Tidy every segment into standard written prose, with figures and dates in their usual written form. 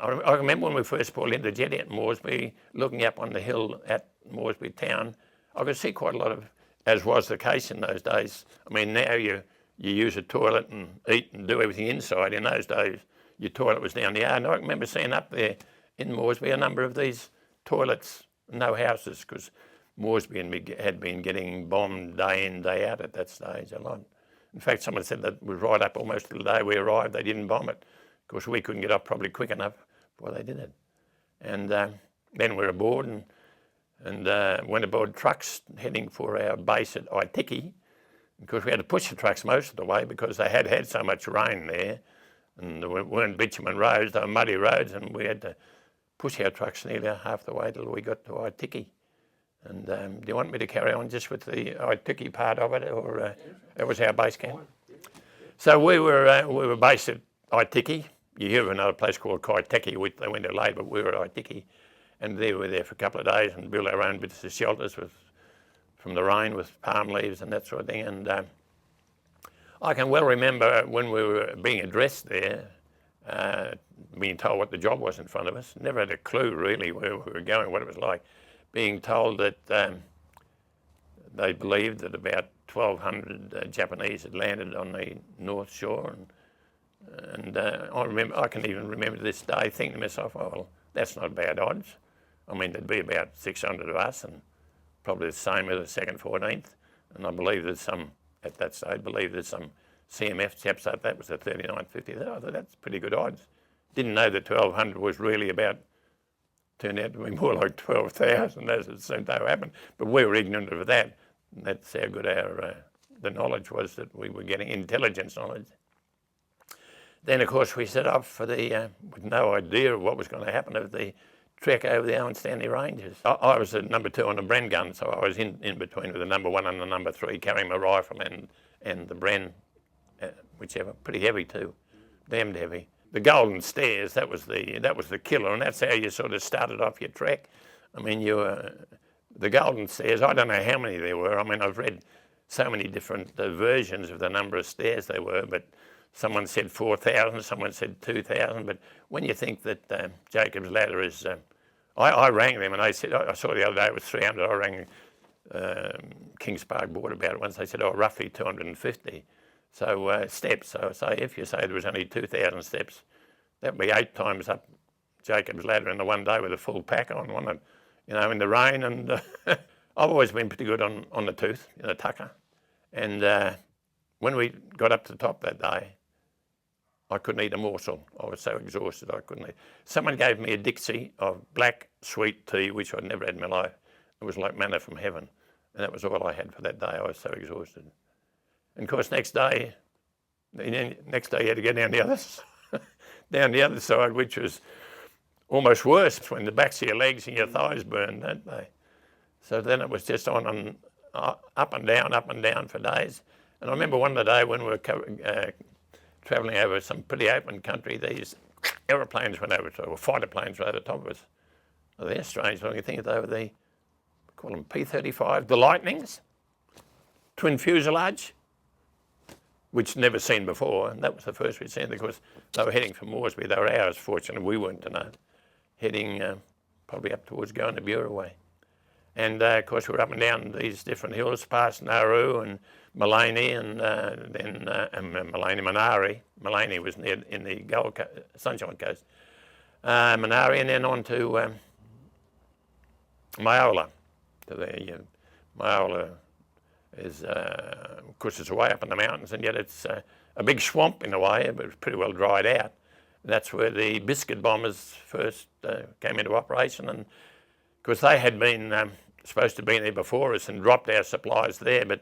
I remember when we first pulled into jetty at Moresby, looking up on the hill at Moresby town, I could see quite a lot of, as was the case in those days. I mean, now you use a toilet and eat and do everything inside. In those days, your toilet was down the yard. And I remember seeing up there in Moresby a number of these toilets, no houses, because Moresby had been getting bombed day in, day out at that stage a lot. In fact, someone said that was right up almost to the day we arrived, they didn't bomb it. Of course, we couldn't get up probably quick enough before they did it. And then we're aboard and went aboard trucks heading for our base at Aitiki. Of course, we had to push the trucks most of the way because they had so much rain there. And there weren't bitumen roads, they were muddy roads, and we had to push our trucks nearly half the way till we got to Aitiki. And do you want me to carry on just with the Aitiki part of it, or that was our base camp? So we were based at Aitiki. You hear of another place called Kaiteki, which they went to later, but we were at Aitiki. And there we were there for a couple of days and built our own bits of shelters from the rain with palm leaves and that sort of thing. And I can well remember when we were being addressed there, being told what the job was in front of us. Never had a clue really where we were going, what it was like. Being told that they believed that about 1,200 Japanese had landed on the North Shore. And I can even remember to this day thinking to myself, oh, well, that's not bad odds. I mean, there'd be about 600 of us and probably the same as the 2nd, 14th. And I believe that at that stage, some CMF chaps thought that was the 39th, 50th. I thought that's pretty good odds. Didn't know that 1,200 was really turned out to be more like 12,000 as it seemed to happen. But we were ignorant of that. And that's how good the knowledge was that we were getting, intelligence knowledge. Then, of course, we set off for with no idea of what was going to happen of the trek over the Owen Stanley Ranges. I was at number 2 on the Bren gun, so I was in between with the number 1 and the number 3, carrying my rifle and the Bren, whichever, pretty heavy too, damned heavy. The Golden Stairs, that was the killer, and that's how you sort of started off your trek. I mean, the Golden Stairs, I don't know how many there were. I mean, I've read so many different versions of the number of stairs there were, but someone said 4,000, someone said 2,000. But when you think that Jacob's Ladder is, I rang them and they said, I saw the other day it was 300. I rang Kings Park Board about it once. They said, oh, roughly 250. So steps. So if you say there was only 2,000 steps, that'd be 8 times up Jacob's Ladder in the one day with a full pack on, wasn't it? You know, in the rain. And I've always been pretty good on the tooth, tucker. And when we got up to the top that day, I couldn't eat a morsel. I was so exhausted I couldn't eat. Someone gave me a Dixie of black sweet tea, which I'd never had in my life. It was like manna from heaven. And that was all I had for that day. I was so exhausted. And of course, next day you had to go down the other side, which was almost worse when the backs of your legs and your thighs burned, don't they? So then it was just up and down for days. And I remember one day when we were travelling over some pretty open country, these aeroplanes went over, or fighter planes were over the top of us. Oh, they're strange looking things over there. We call them P-35, the Lightnings, twin fuselage, which never seen before, and that was the first we'd seen. Of course, they were heading from Moresby. They were ours, fortunately, we weren't to know. Heading probably up towards going to Abuari way. And of course, we were up and down these different hills, past Nauru and Malani, and then Manari. Malani was in the Sunshine Coast. Manari, and then on to Maiola. Maiola is, of course, it's way up in the mountains, and yet it's a big swamp in a way, but it's pretty well dried out. And that's where the biscuit bombers first came into operation, and of course they had been supposed to be there before us and dropped our supplies there, but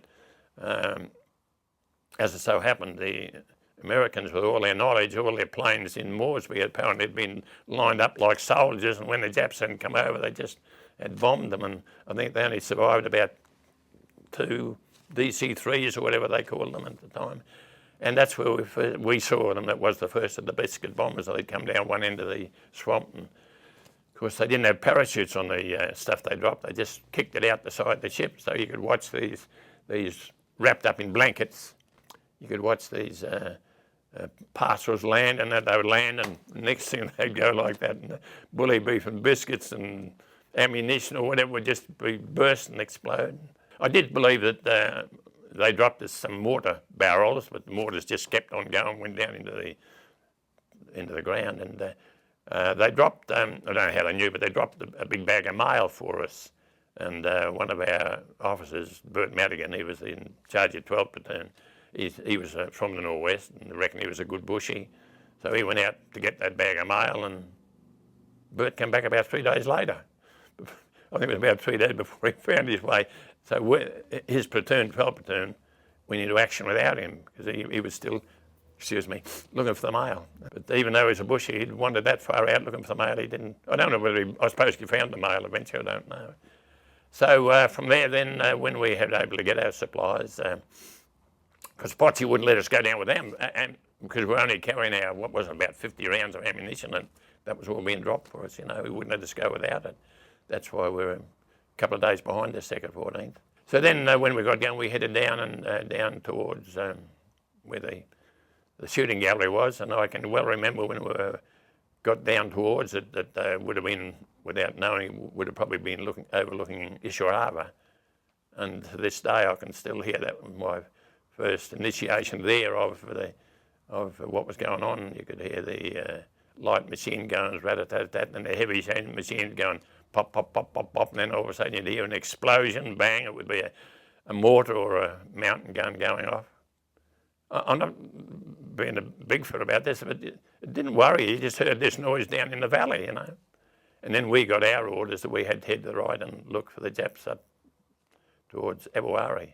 as it so happened, the Americans, with all their knowledge, all their planes in Moresby apparently had been lined up like soldiers, and when the Japs hadn't come over, they just had bombed them, and I think they only survived about 2 DC-3s or whatever they called them at the time. And that's where we saw them. That was the first of the biscuit bombers. They'd come down one end of the swamp, and of course they didn't have parachutes on the stuff they dropped. They just kicked it out the side of the ship, so you could watch these wrapped up in blankets. You could watch these parcels land, and that they would land, and next thing they'd go like that, and bully beef and biscuits and ammunition or whatever would just be burst and explode. I did believe that they dropped us some mortar barrels, but the mortars just kept on going, went down into the ground, and they dropped, I don't know how they knew, but they dropped a big bag of mail for us. And one of our officers, Bert Madigan, he was in charge of 12th Platoon. He was from the northwest, and I reckon he was a good bushy. So he went out to get that bag of mail, and Bert came back about 3 days later. I think it was about 3 days before he found his way. So his platoon, 12th Platoon, went into action without him, because he was still, looking for the mail. But even though he was a bushy, he'd wandered that far out looking for the mail. He didn't, I don't know whether I suppose he found the mail eventually, I don't know. So from there then, when we had able to get our supplies, because Potsy wouldn't let us go down with them, and because we were only carrying our, what was it, about 50 rounds of ammunition, and that was all being dropped for us, you know, he wouldn't let us go without it. That's why we were a couple of days behind the 2nd, 14th. So then when we got going, we headed down and down towards where the shooting gallery was, and I can well remember when we got down towards it that would have been, without knowing, would have probably been overlooking Ishua Harbour. And to this day I can still hear that was my first initiation there of what was going on. You could hear the light machine guns, rat-a-tat-tat, and the heavy machines going pop, pop, pop, pop, pop, and then all of a sudden you'd hear an explosion, bang, it would be a mortar or a mountain gun going off. I'm not being a bigfoot about this, but it didn't worry you. You just heard this noise down in the valley, you know. And then we got our orders that we had to head to the right and look for the Japs up towards Abuari.